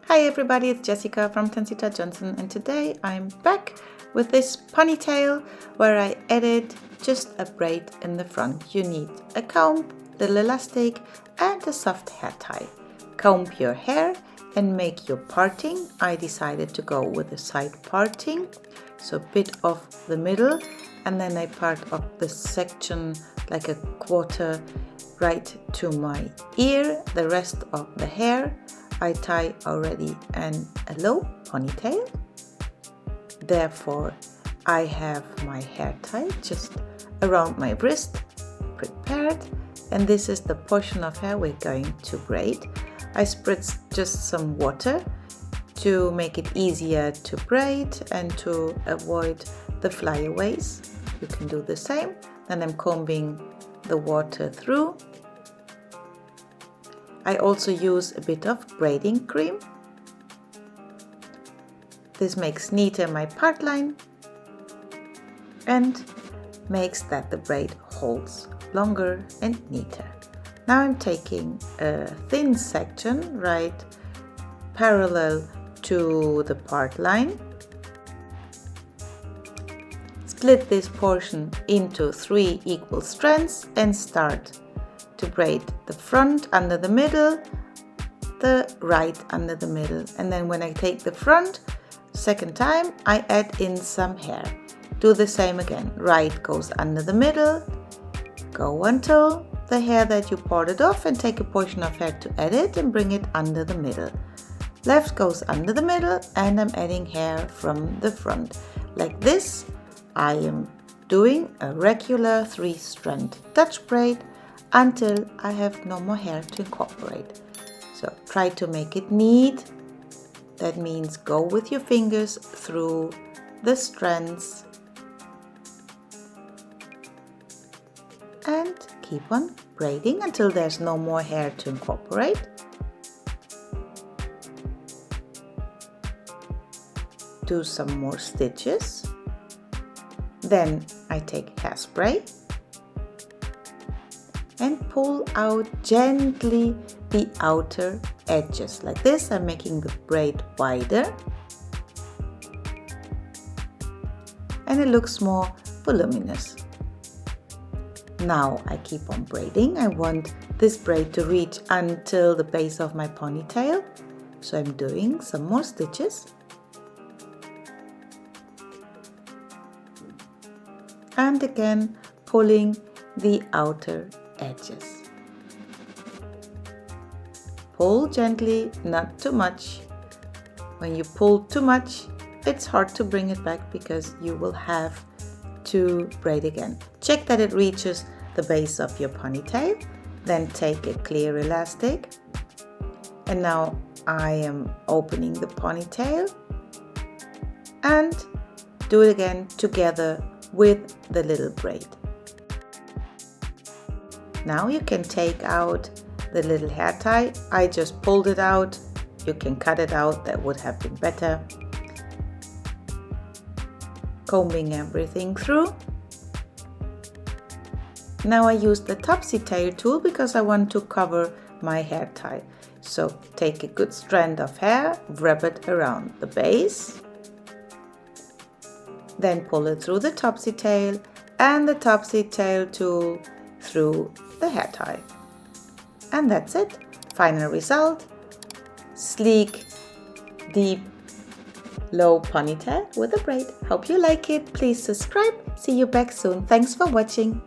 Hi everybody, it's Jessica from Tensita Johnson, and today I'm back with this ponytail where I added just a braid in the front. You need a comb, little elastic and a soft hair tie. Comb your hair and make your parting. I decided to go with a side parting, so a bit of the middle, and then I part of the section like a quarter right to my ear. The rest of the hair I tie already a low ponytail. Therefore I have my hair tie just around my wrist prepared, and this is the portion of hair we're going to braid. I spritz just some water to make it easier to braid and to avoid the flyaways. You can do the same. Then I'm combing the water through. I also use a bit of braiding cream. This makes neater my part line and makes that the braid holds longer and neater. Now I'm taking a thin section right parallel to the part line. Split this portion into 3 equal strands and start to braid the front under the middle, the right under the middle, and then when I take the front second time I add in some hair. Do the same again. Right goes under the middle, go until the hair that you parted off and take a portion of hair to add it and bring it under the middle. Left goes under the middle and I'm adding hair from the front. Like this I am doing a regular 3-strand Dutch braid until I have no more hair to incorporate. So try to make it neat. That means go with your fingers through the strands and keep on braiding until there's no more hair to incorporate. Do some more stitches. Then I take hairspray and pull out gently the outer edges. Like this, I'm making the braid wider and it looks more voluminous. Now I keep on braiding. I want this braid to reach until the base of my ponytail, so I'm doing some more stitches. And again pulling the outer edges. Pull gently, not too much. When you pull too much, it's hard to bring it back because you will have to braid again. Check that it reaches the base of your ponytail. Then take a clear elastic. And now I am opening the ponytail and do it again together with the little braid. Now you can take out the little hair tie. I just pulled it out. You can cut it out, that would have been better. Combing everything through. Now I use the topsy tail tool because I want to cover my hair tie. So take a good strand of hair, wrap it around the base. Then pull it through the topsy tail and the topsy tail tool through the hair tie. And that's it. Final result: sleek, deep, low ponytail with a braid. Hope you like it. Please subscribe. See you back soon. Thanks for watching.